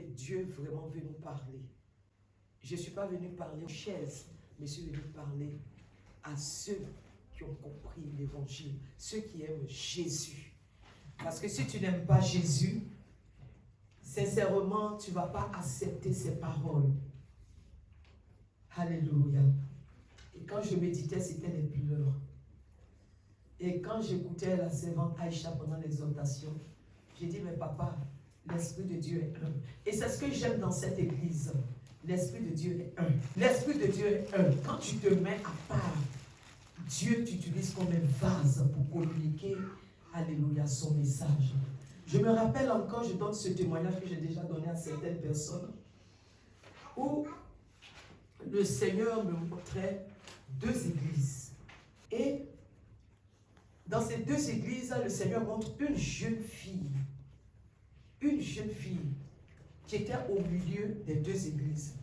Dieu vraiment veut nous parler. Je ne suis pas venu parler aux chaises, mais je suis venu parler à ceux qui ont compris l'évangile, ceux qui aiment Jésus. Parce que si tu n'aimes pas Jésus, sincèrement, tu ne vas pas accepter ses paroles. Alléluia. Et quand je méditais, c'était des pleurs. Et quand j'écoutais la servante Aïcha pendant l'exhortation, j'ai dit, mais papa, l'Esprit de Dieu est un. Et c'est ce que j'aime dans cette église. L'Esprit de Dieu est un. L'Esprit de Dieu est un. Quand tu te mets à part, Dieu t'utilise comme un vase pour communiquer, alléluia, son message. Je me rappelle encore, je donne ce témoignage que j'ai déjà donné à certaines personnes, où le Seigneur me montrait 2 églises. Et dans ces 2 églises, le Seigneur montre une jeune fille qui était au milieu des 2 églises.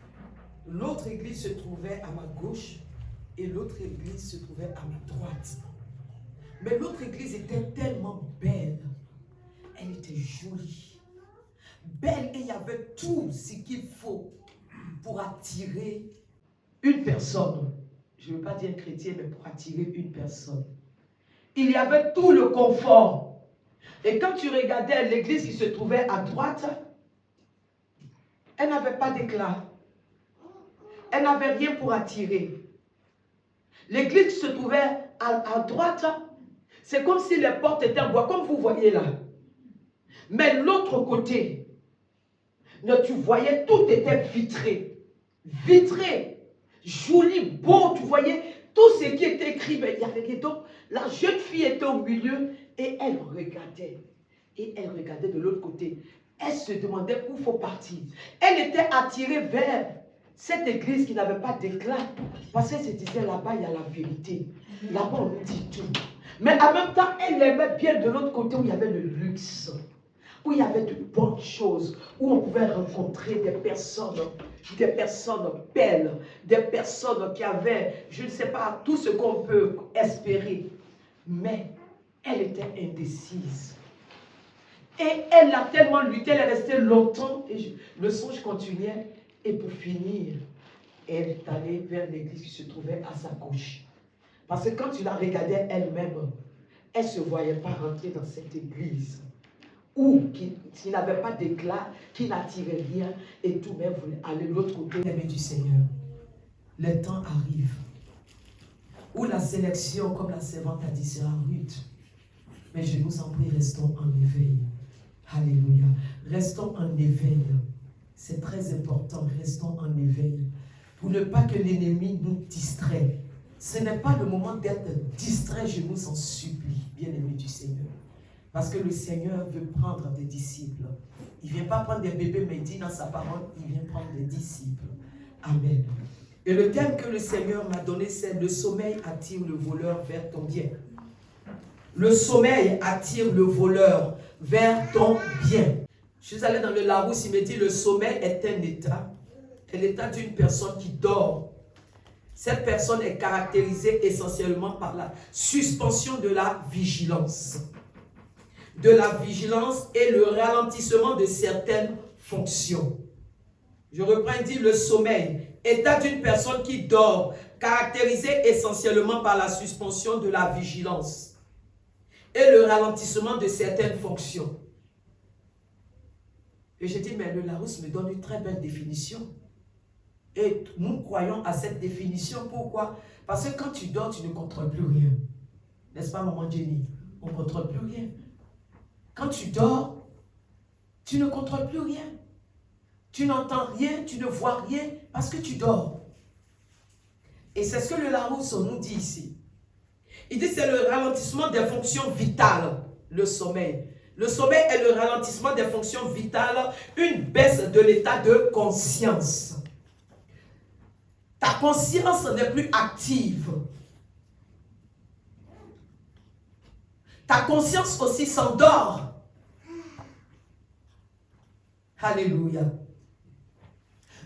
L'autre église se trouvait à ma gauche et l'autre église se trouvait à ma droite. Mais l'autre église était tellement belle. Elle était jolie. Belle, et il y avait tout ce qu'il faut pour attirer une personne. Je ne veux pas dire chrétien, mais pour attirer une personne. Il y avait tout le confort. Et quand tu regardais l'église qui se trouvait à droite, elle n'avait pas d'éclat. Elle n'avait rien pour attirer. L'église qui se trouvait à droite, c'est comme si les portes étaient en bois, comme vous voyez là. Mais l'autre côté, tu voyais, tout était vitré. Vitré, joli, beau, tu voyais tout ce qui était écrit. Mais il y avait donc, la jeune fille était au milieu et elle regardait. Et elle regardait de l'autre côté. Elle se demandait où il faut partir. Elle était attirée vers cette église qui n'avait pas d'éclat. Parce qu'elle se disait, là-bas, il y a la vérité. Là-bas, on nous dit tout. Mais en même temps, elle aimait bien de l'autre côté où il y avait le luxe. Où il y avait de bonnes choses. Où on pouvait rencontrer des personnes belles. Des personnes qui avaient, je ne sais pas, tout ce qu'on peut espérer. Mais elle était indécise. Et elle a tellement lutté, elle est restée longtemps. Et le songe continuait. Et pour finir, elle est allée vers l'église qui se trouvait à sa gauche. Parce que quand tu la regardais elle-même, elle ne se voyait pas rentrer dans cette église. Ou qui n'avait pas d'éclat, qui n'attirait rien. Et tout même voulait aller de l'autre côté. Aimé du Seigneur, le temps arrive où la sélection, comme la servante a dit, sera rude. Mais je vous en prie, restons en éveil. Alléluia. Restons en éveil. C'est très important, restons en éveil. Pour ne pas que l'ennemi nous distrait. Ce n'est pas le moment d'être distrait, je vous en supplie, bien-aimés du Seigneur. Parce que le Seigneur veut prendre des disciples. Il ne vient pas prendre des bébés, mais il dit dans sa parole, il vient prendre des disciples. Amen. Et le thème que le Seigneur m'a donné, c'est le sommeil attire le voleur vers ton bien. Le sommeil attire le voleur vers ton bien. Je suis allé dans le Larousse, il me dit le sommeil est un l'état d'une personne qui dort. Cette personne est caractérisée essentiellement par la suspension de la vigilance. De la vigilance et le ralentissement de certaines fonctions. Je reprends, il dit le sommeil, état d'une personne qui dort, caractérisé essentiellement par la suspension de la vigilance et le ralentissement de certaines fonctions. Et j'ai dit, mais le Larousse me donne une très belle définition. Et nous croyons à cette définition. Pourquoi? Parce que quand tu dors, tu ne contrôles plus rien. N'est-ce pas, maman Jenny? On ne contrôle plus rien. Quand tu dors, tu ne contrôles plus rien. Tu n'entends rien, tu ne vois rien parce que tu dors. Et c'est ce que le Larousse nous dit ici. Il dit que c'est le ralentissement des fonctions vitales, le sommeil. Le sommeil est le ralentissement des fonctions vitales, une baisse de l'état de conscience. Ta conscience n'est plus active. Ta conscience aussi s'endort. Alléluia.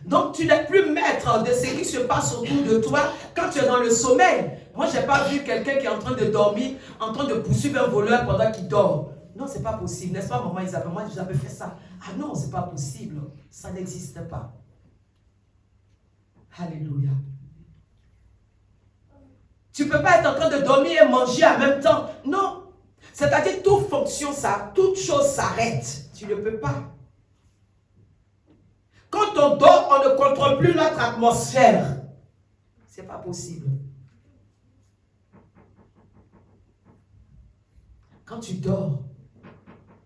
Donc tu n'es plus maître de ce qui se passe autour de toi quand tu es dans le sommeil. Moi, je n'ai pas vu quelqu'un qui est en train de dormir, en train de poursuivre un voleur pendant qu'il dort. non, c'est pas possible. N'est-ce pas, maman Isabelle? Moi, j'avais fait ça. Ah non, c'est pas possible. Ça n'existe pas. Alléluia. Tu ne peux pas être en train de dormir et manger en même temps. Non. C'est-à-dire, toute fonction, toute chose s'arrête. Tu ne peux pas. Quand on dort, on ne contrôle plus notre atmosphère. Ce n'est pas possible. Quand tu dors,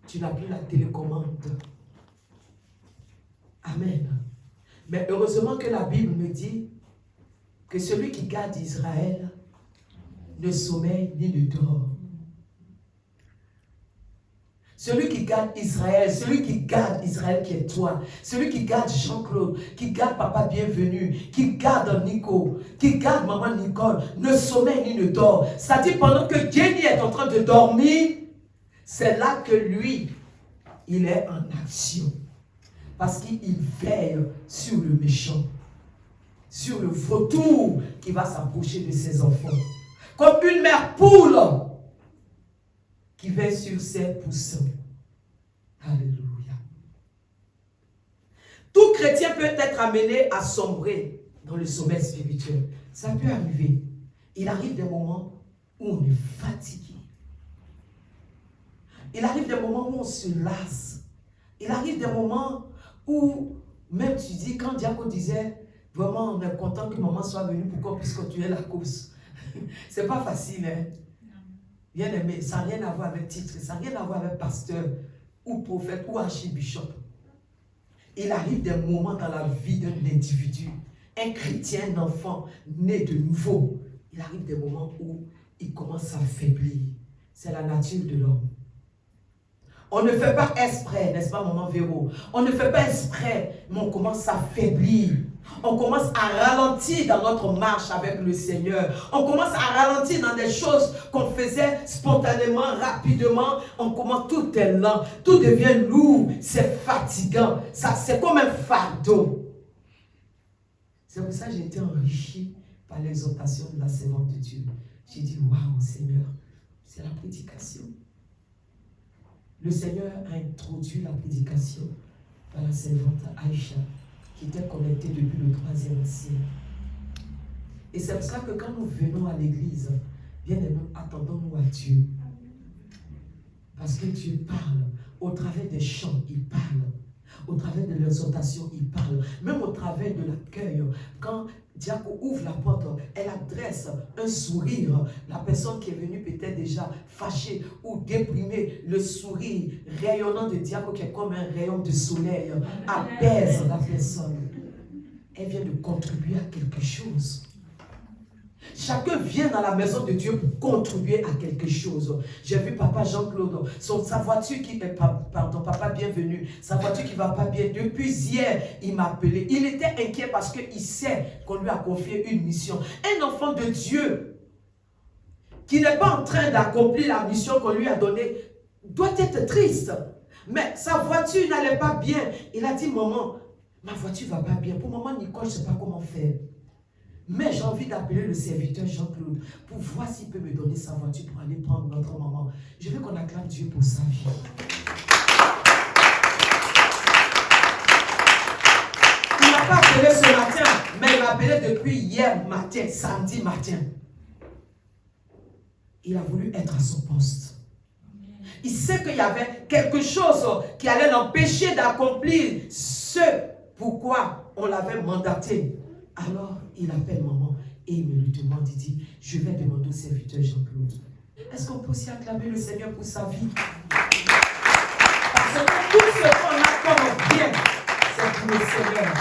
tu n'as plus la télécommande. Amen. Mais heureusement que la Bible me dit que celui qui garde Israël ne sommeille ni ne dort. Celui qui garde Israël qui est toi, celui qui garde Jean-Claude, qui garde Papa Bienvenu, qui garde Nico, qui garde Maman Nicole, ne sommeille ni ne dort. C'est-à-dire pendant que Jenny est en train de dormir, c'est là que lui, il est en action. Parce qu'il veille sur le méchant, sur le vautour qui va s'approcher de ses enfants. Comme une mère poule qui veille sur ses poussins. Alléluia. Tout chrétien peut être amené à sombrer dans le sommeil spirituel. Ça peut arriver. Il arrive des moments où on est fatigué. Il arrive des moments où on se lasse. Il arrive des moments où, même tu dis, quand Diaco disait, vraiment on est content que maman soit venue pour qu'on puisse continuer la course. C'est pas facile, hein? Bien aimé, ça n'a rien à voir avec titre, ça n'a rien à voir avec pasteur, ou prophète, ou archibishop. Il arrive des moments dans la vie d'un individu, un chrétien, un enfant, né de nouveau. Il arrive des moments où il commence à faiblir. C'est la nature de l'homme. On ne fait pas exprès, n'est-ce pas, maman Véro? On ne fait pas exprès, mais on commence à faiblir. On commence à ralentir dans notre marche avec le Seigneur. On commence à ralentir dans des choses qu'on faisait spontanément, rapidement. On commence, tout est lent, tout devient lourd, c'est fatigant. C'est comme un fardeau. C'est pour ça que j'ai été enrichi par l'exhortation de la servante de Dieu. J'ai dit, waouh, Seigneur, c'est la prédication. Le Seigneur a introduit la prédication par la servante Aïcha, qui était connectée depuis le 3e siècle. Et c'est pour ça que quand nous venons à l'église, bien aimés, attendons-nous à Dieu. Parce que Dieu parle. Au travers des chants, il parle. Au travers de l'exhortation, il parle. Même au travers de l'accueil, quand Diaco ouvre la porte, elle adresse un sourire. La personne qui est venue peut-être déjà fâchée ou déprimée, le sourire rayonnant de Diaco qui est comme un rayon de soleil apaise la personne. Elle vient de contribuer à quelque chose. Chacun vient dans la maison de Dieu pour contribuer à quelque chose. J'ai vu Papa Jean-Claude, sa voiture qui est, pardon, Papa Bienvenu, sa voiture qui ne va pas bien. Depuis hier, il m'a appelé. Il était inquiet parce qu'il sait qu'on lui a confié une mission. Un enfant de Dieu qui n'est pas en train d'accomplir la mission qu'on lui a donnée doit être triste. Mais sa voiture n'allait pas bien. Il a dit, maman, ma voiture ne va pas bien. Pour maman Nicole, je ne sais pas comment faire. Mais j'ai envie d'appeler le serviteur Jean-Claude pour voir s'il peut me donner sa voiture pour aller prendre notre maman. Je veux qu'on acclame Dieu pour sa vie. Il ne m'a pas appelé ce matin, mais il m'a appelé depuis hier matin, samedi matin. Il a voulu être à son poste. Il sait qu'il y avait quelque chose qui allait l'empêcher d'accomplir ce pourquoi on l'avait mandaté. Alors, il appelle maman et il me lui demande, il dit, je vais demander au serviteur Jean-Claude. Est-ce qu'on peut aussi acclamer le Seigneur pour sa vie? Parce que tout ce qu'on a comme bien, c'est pour le Seigneur.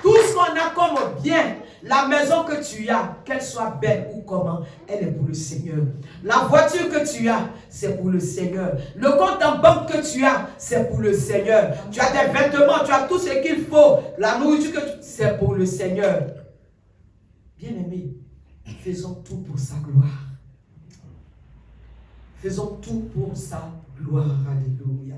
Tout ce qu'on a comme bien, la maison que tu as, qu'elle soit belle ou comment, elle est pour le Seigneur. La voiture que tu as, c'est pour le Seigneur. Le compte en banque que tu as, c'est pour le Seigneur. Tu as des vêtements, tu as tout ce qu'il faut. La nourriture que tu... c'est pour le Seigneur. Bien-aimés, faisons tout pour sa gloire. Faisons tout pour sa gloire. Alléluia.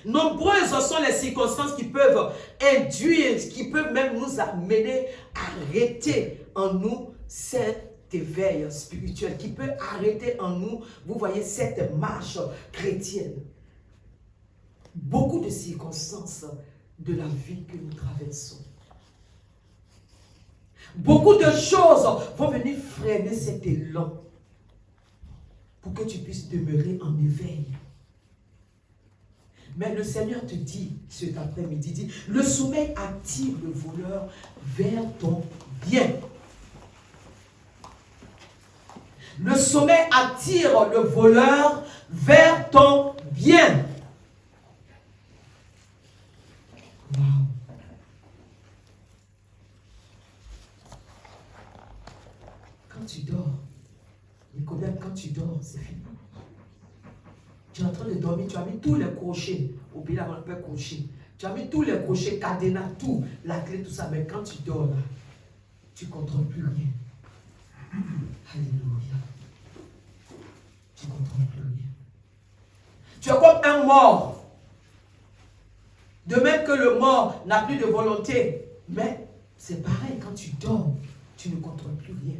Nombreuses sont les circonstances qui peuvent induire, qui peuvent même nous amener à arrêter en nous cette éveil spirituel qui peut arrêter en nous, vous voyez, cette marche chrétienne. Beaucoup de circonstances de la vie que nous traversons. Beaucoup de choses vont venir freiner cet élan pour que tu puisses demeurer en éveil. Mais le Seigneur te dit cet après-midi, dit, le sommeil attire le voleur vers ton bien. Le sommeil attire le voleur vers ton bien. Wow. Quand tu dors, Nicodème, quand tu dors, c'est fini. Tu es en train de dormir, tu as mis tous les crochets. Au pays, on peut crocher. Tu as mis tous les crochets, cadenas, tout, la clé, tout ça. Mais quand tu dors là, tu ne contrôles plus rien. Alléluia. Tu ne contrôles plus rien. Tu es comme un mort. De même que le mort n'a plus de volonté. Mais c'est pareil, quand tu dors, tu ne contrôles plus rien.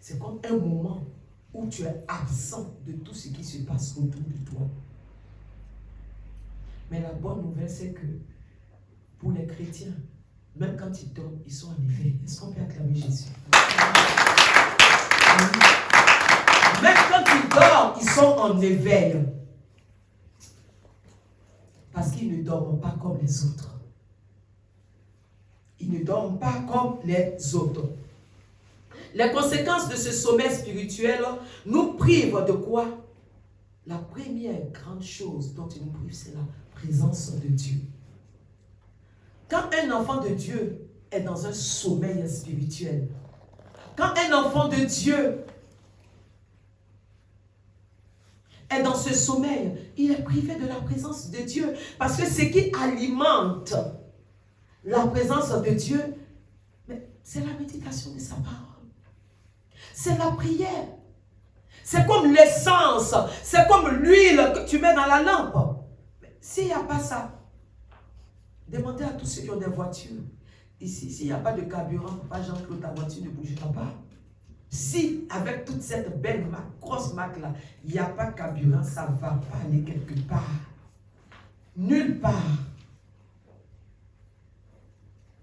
C'est comme un moment où tu es absent de tout ce qui se passe autour de toi. Mais la bonne nouvelle, c'est que pour les chrétiens, même quand ils dorment, ils sont en éveil. Est-ce qu'on peut acclamer Jésus? Même quand ils dorment, ils sont en éveil. Parce qu'ils ne dorment pas comme les autres. Ils ne dorment pas comme les autres. Les conséquences de ce sommeil spirituel nous privent de quoi? La première grande chose dont il nous prive, c'est la présence de Dieu. Quand un enfant de Dieu est dans un sommeil spirituel, quand un enfant de Dieu est dans ce sommeil, il est privé de la présence de Dieu. Parce que ce qui alimente la présence de Dieu, c'est la méditation de sa parole. C'est la prière. C'est comme l'essence. C'est comme l'huile que tu mets dans la lampe. S'il n'y a pas ça, demandez à tous ceux qui ont des voitures. Ici, s'il n'y a pas de carburant, Papa Jean-Claude, ta voiture ne bougera pas. Si, avec toute cette belle marque, grosse marque-là, il n'y a pas de carburant, ça ne va pas aller quelque part. Nulle part.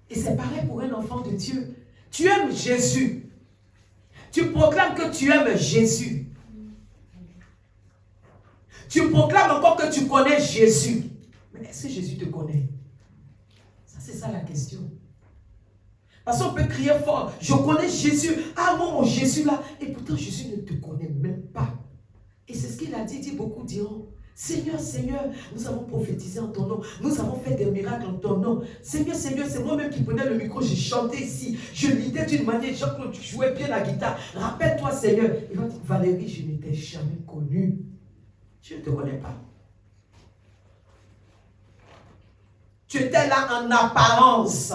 Et c'est pareil pour un enfant de Dieu. Tu aimes Jésus. Tu proclames que tu aimes Jésus. Tu proclames encore que tu connais Jésus. Mais est-ce que Jésus te connaît? Ça, c'est ça la question. Parce qu'on peut crier fort, je connais Jésus. Ah, moi, mon Jésus là. Et pourtant, Jésus ne te connaît même pas. Et c'est ce qu'il a dit. Beaucoup diront, Seigneur, Seigneur, nous avons prophétisé en ton nom. Nous avons fait des miracles en ton nom. Seigneur, Seigneur, c'est moi-même qui prenais le micro. J'ai chanté ici. Je lidais d'une manière. Jean-Claude, tu jouais bien la guitare. Rappelle-toi, Seigneur. Il va dire, Valérie, je ne t'ai jamais connue. Je ne te connais pas. Tu étais là en apparence.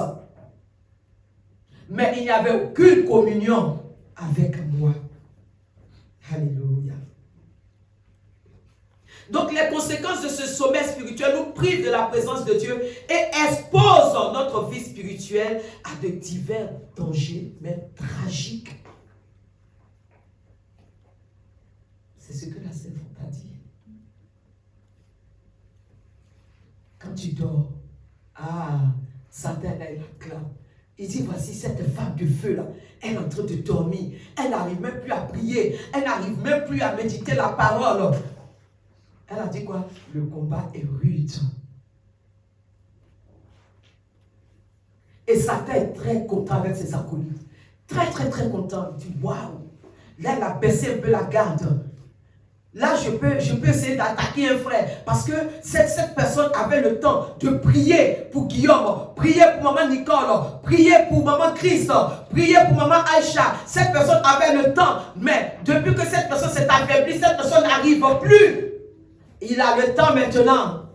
Mais il n'y avait aucune communion avec moi. Alléluia. Donc les conséquences de ce sommeil spirituel nous privent de la présence de Dieu et exposent notre vie spirituelle à de divers dangers, mais tragiques. C'est ce que la Sainte a dit. Quand tu dors, Satan là, il acclame. Il dit, voici cette femme de feu là, elle est en train de dormir. Elle n'arrive même plus à prier. Elle n'arrive même plus à méditer la parole. Elle a dit quoi? Le combat est rude. Et Satan est très content avec ses acolytes. Très, très, très content. Il dit, waouh. Là, elle a baissé un peu la garde. Là, je peux essayer d'attaquer un frère. Parce que cette personne avait le temps de prier pour Guillaume, prier pour maman Nicole, prier pour maman Christ, prier pour maman Aïcha. Cette personne avait le temps. Mais depuis que cette personne s'est affaiblie, cette personne n'arrive plus. Il a le temps maintenant.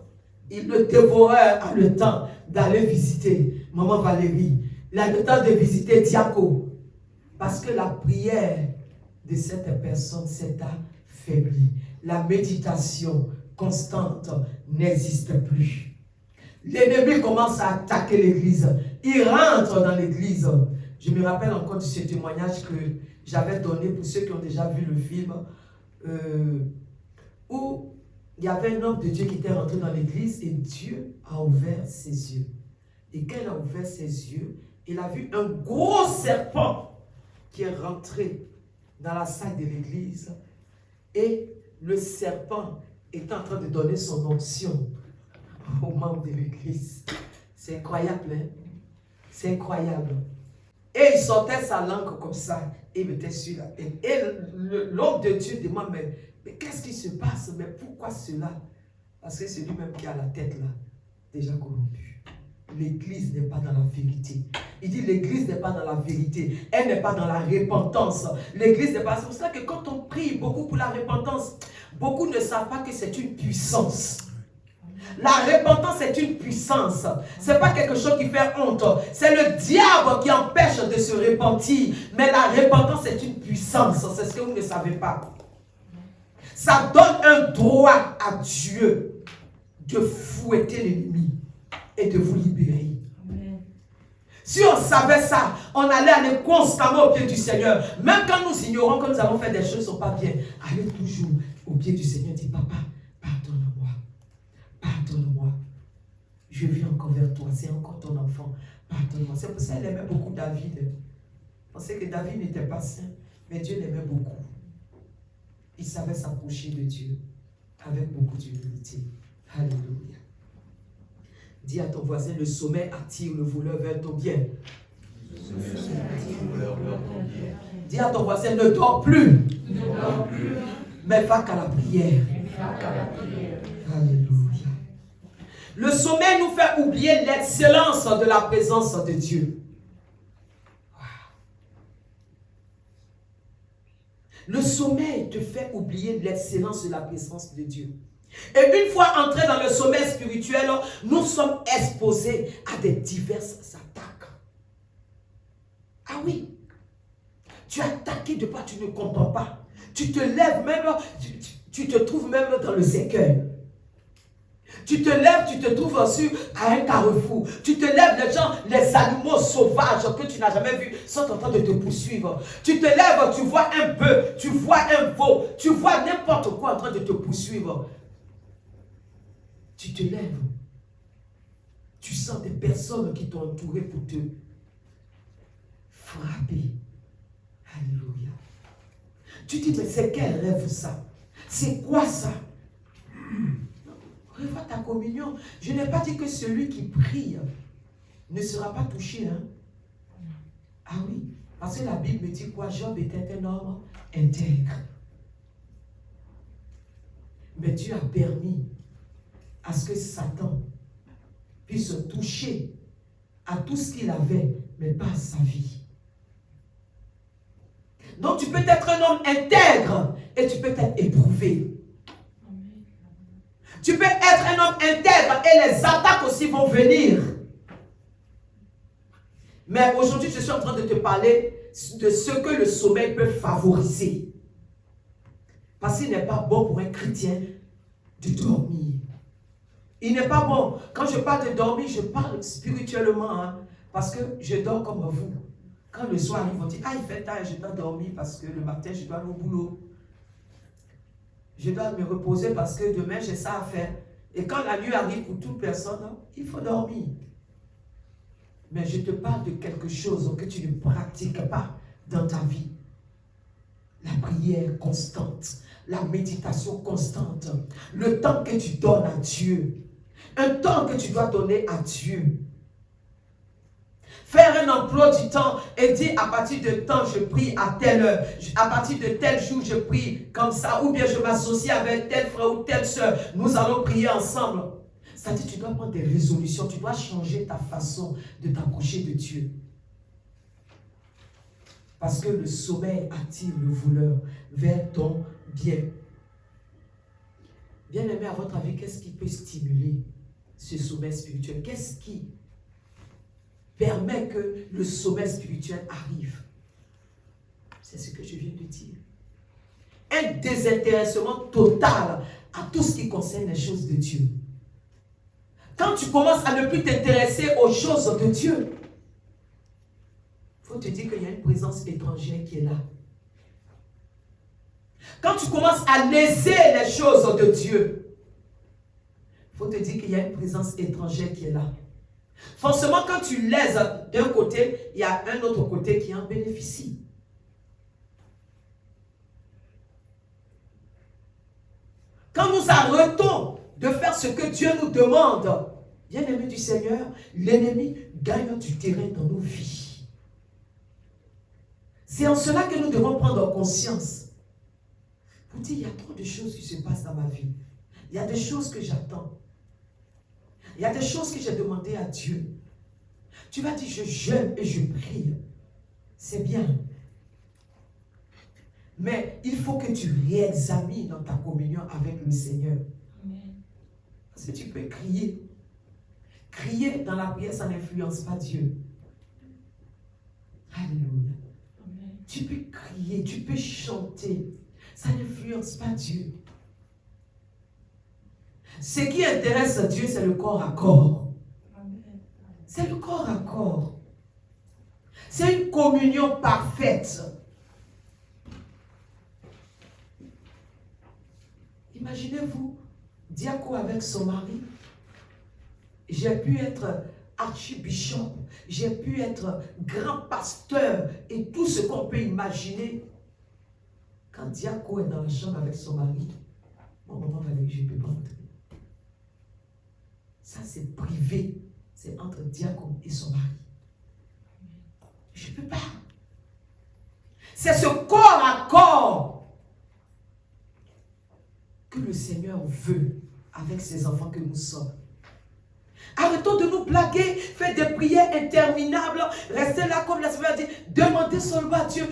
Le dévoreur a le temps d'aller visiter maman Valérie. Il a le temps de visiter Diaco. Parce que la prière de cette personne s'est affaiblie. La méditation constante n'existe plus. L'ennemi commence à attaquer l'église. Il rentre dans l'église. Je me rappelle encore de ce témoignage que j'avais donné, pour ceux qui ont déjà vu le film, où il y avait un homme de Dieu qui était rentré dans l'église et Dieu a ouvert ses yeux. Et quand il a ouvert ses yeux, il a vu un gros serpent qui est rentré dans la salle de l'église. Et le serpent est en train de donner son onction aux membres de l'église. C'est incroyable, hein? C'est incroyable. Et il sortait sa langue comme ça, et il mettait sur la tête. Et l'homme de Dieu demande, mais qu'est-ce qui se passe? Mais pourquoi cela? Parce que c'est lui-même qui a la tête là, déjà corrompue. L'église n'est pas dans la vérité. Il dit l'église n'est pas dans la vérité. Elle n'est pas dans la repentance. L'église n'est pas... C'est pour ça que quand on prie beaucoup pour la repentance, beaucoup ne savent pas que c'est une puissance. La repentance est une puissance. Ce n'est pas quelque chose qui fait honte. C'est le diable qui empêche de se repentir. Mais la repentance est une puissance. C'est ce que vous ne savez pas. Ça donne un droit à Dieu de fouetter l'ennemi et de vous libérer. Amen. Si on savait ça, on allait aller constamment au pied du Seigneur. Même quand nous ignorons que nous avons fait des choses qui ne sont pas bien, allez toujours au pied du Seigneur et dire, papa, pardonne-moi. Pardonne-moi. Je viens encore vers toi. C'est encore ton enfant. Pardonne-moi. C'est pour ça qu'elle aimait beaucoup David. Je pensais que David n'était pas saint, mais Dieu l'aimait beaucoup. Il savait s'approcher de Dieu avec beaucoup d'humilité. Alléluia. Dis à ton voisin, le sommet attire le voleur vers ton bien. Dis à ton voisin, ne dors plus. Mais va qu'à la prière. Alléluia. Le sommet nous fait oublier l'excellence de la présence de Dieu. Wow. Le sommeil te fait oublier l'excellence de la présence de Dieu. Et une fois entrés dans le sommeil spirituel, nous sommes exposés à des diverses attaques. Ah oui, tu es attaqué de quoi tu ne comprends pas. Tu te lèves même, tu te trouves même dans le écueil. Tu te lèves, tu te trouves à un carrefour. Tu te lèves, les animaux sauvages que tu n'as jamais vus sont en train de te poursuivre. Tu te lèves, tu vois un bœuf, tu vois un veau, tu vois n'importe quoi en train de te poursuivre. Tu te lèves. Tu sens des personnes qui t'ont entouré pour te frapper. Alléluia. Tu dis, mais c'est quel rêve ça? C'est quoi ça? Revois ta communion. Je n'ai pas dit que celui qui prie ne sera pas touché. Hein? Ah oui, parce que la Bible me dit quoi? Job était un homme intègre. Mais Dieu a permis à ce que Satan puisse toucher à tout ce qu'il avait, mais pas à sa vie. Donc tu peux être un homme intègre et tu peux être éprouvé. Tu peux être un homme intègre et les attaques aussi vont venir. Mais aujourd'hui, je suis en train de te parler de ce que le sommeil peut favoriser. Parce qu'il n'est pas bon pour un chrétien de dormir. Il n'est pas bon. Quand je parle de dormir, je parle spirituellement. Hein, parce que je dors comme vous. Quand le soir, ils vont dire, ah, il fait tard, je dois dormir parce que le matin, je dois aller au boulot. Je dois me reposer parce que demain, j'ai ça à faire. Et quand la nuit arrive pour toute personne, il faut dormir. Mais je te parle de quelque chose que tu ne pratiques pas dans ta vie. La prière constante, la méditation constante, le temps que tu donnes à Dieu, un temps que tu dois donner à Dieu. Faire un emploi du temps et dire à partir de temps je prie à telle heure, à partir de tel jour je prie comme ça, ou bien je m'associe avec tel frère ou telle soeur, nous allons prier ensemble. C'est-à-dire que tu dois prendre des résolutions, tu dois changer ta façon de t'approcher de Dieu. Parce que le sommeil attire le voleur vers ton bien. Bien-aimé, à votre avis, qu'est-ce qui peut stimuler ce sommeil spirituel? Qu'est-ce qui permet que le sommeil spirituel arrive? C'est ce que je viens de dire. Un désintéressement total à tout ce qui concerne les choses de Dieu. Quand tu commences à ne plus t'intéresser aux choses de Dieu, il faut te dire qu'il y a une présence étrangère qui est là. Quand tu commences à léser les choses de Dieu, il faut te dire qu'il y a une présence étrangère qui est là. Forcément, quand tu lèses d'un côté, il y a un autre côté qui en bénéficie. Quand nous arrêtons de faire ce que Dieu nous demande, bien-aimés du Seigneur, l'ennemi gagne du terrain dans nos vies. C'est en cela que nous devons prendre conscience. Pour dire, il y a trop de choses qui se passent dans ma vie. Il y a des choses que j'attends. Il y a des choses que j'ai demandées à Dieu. Tu vas dire, je jeûne et je prie. C'est bien. Mais il faut que tu réexamines dans ta communion avec le Seigneur. Amen. Parce que tu peux crier. Crier dans la prière, ça n'influence pas Dieu. Alléluia. Amen. Tu peux crier, tu peux chanter. Ça n'influence pas Dieu. Ce qui intéresse Dieu, c'est le corps à corps. C'est le corps à corps. C'est une communion parfaite. Imaginez-vous, diacre avec son mari. J'ai pu être archibishop, j'ai pu être grand pasteur et tout ce qu'on peut imaginer. Quand diacre est dans la chambre avec son mari, mon maman va dire, je ne peux pas entrer. Ça, c'est privé. C'est entre diacre et son mari. Je ne peux pas. C'est ce corps à corps que le Seigneur veut avec ses enfants que nous sommes. Arrêtons de nous blaguer, faire des prières interminables, rester là comme la Seigneur dit, demander seulement à Dieu.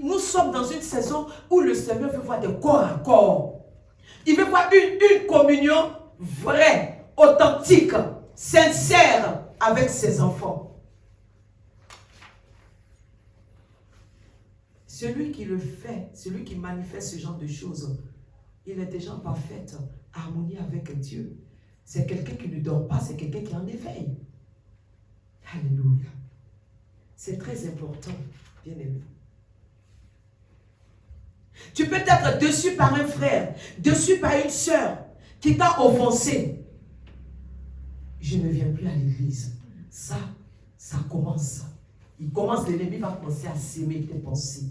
Nous sommes dans une saison où le Seigneur veut voir des corps à corps. Il veut voir une communion vraie, authentique, sincère avec ses enfants. Celui qui le fait, celui qui manifeste ce genre de choses, il est déjà en parfaite harmonie avec Dieu. C'est quelqu'un qui ne dort pas, c'est quelqu'un qui est en éveil. Alléluia. C'est très important, bien aimé. Tu peux être déçu par un frère, déçu par une sœur qui t'a offensé. Je ne viens plus à l'église. Ça commence. L'ennemi va commencer à s'aimer tes pensées.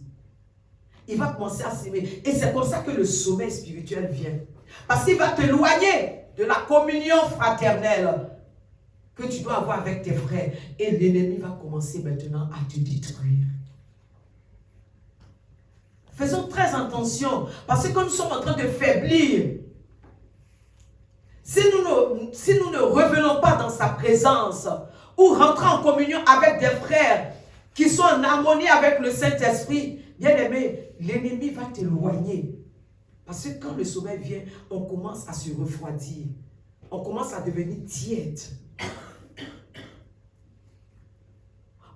Il va commencer à s'aimer. Et c'est comme ça que le sommeil spirituel vient. Parce qu'il va t'éloigner de la communion fraternelle que tu dois avoir avec tes frères. Et l'ennemi va commencer maintenant à te détruire. Faisons très attention, parce que nous sommes en train de faiblir. Si nous ne revenons pas dans sa présence, ou rentrons en communion avec des frères qui sont en harmonie avec le Saint-Esprit, bien aimé, l'ennemi va t'éloigner. Parce que quand le sommeil vient, on commence à se refroidir. On commence à devenir tiède.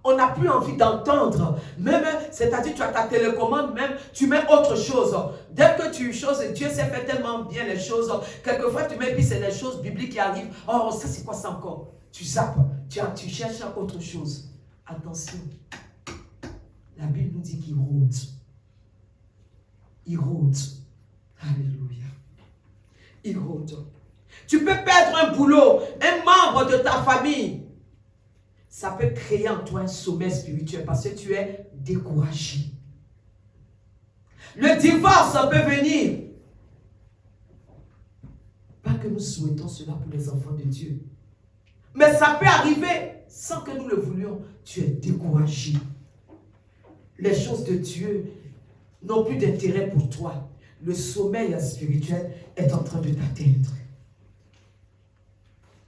On n'a plus envie d'entendre. Même, c'est-à-dire, tu as ta télécommande, même, tu mets autre chose. Dès que tu choses, Dieu sait faire tellement bien les choses. Quelquefois, tu mets, puis c'est les choses bibliques qui arrivent. Oh, ça, c'est quoi ça encore? Tu zappes, tu cherches autre chose. Attention. La Bible nous dit qu'il rôde. Il rôde. Alléluia. Il rôde. Tu peux perdre un boulot, un membre de ta famille. Ça peut créer en toi un sommeil spirituel parce que tu es découragé. Le divorce peut venir. Pas que nous souhaitons cela pour les enfants de Dieu. Mais ça peut arriver sans que nous le voulions. Tu es découragé. Les choses de Dieu n'ont plus d'intérêt pour toi. Le sommeil spirituel est en train de t'atteindre.